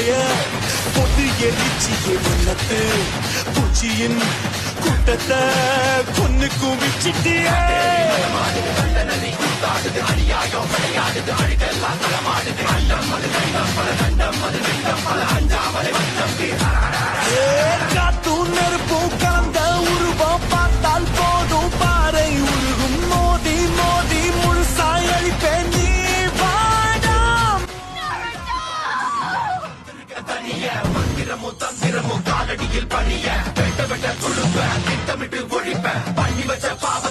படைய பொது எரிச்சியே வண்ணத்து பூச்சியின் கூட்டத்தை கொன்னு குவிச்சிட்டியே காத்து நெருப்பும் கலந்த உருவம் பார்த்தால் போதும் பாறை உருகும் மோதி மோதி முழுசாய் அழிப்பேன் நீ வாடாம் மந்திரமோ தந்திரமோ காலடியில் பணிய வெட்ட வெட்ட துழுப்ப திட்டமிட்டு ஒழிப்ப பண்ணி வச்ச பாவ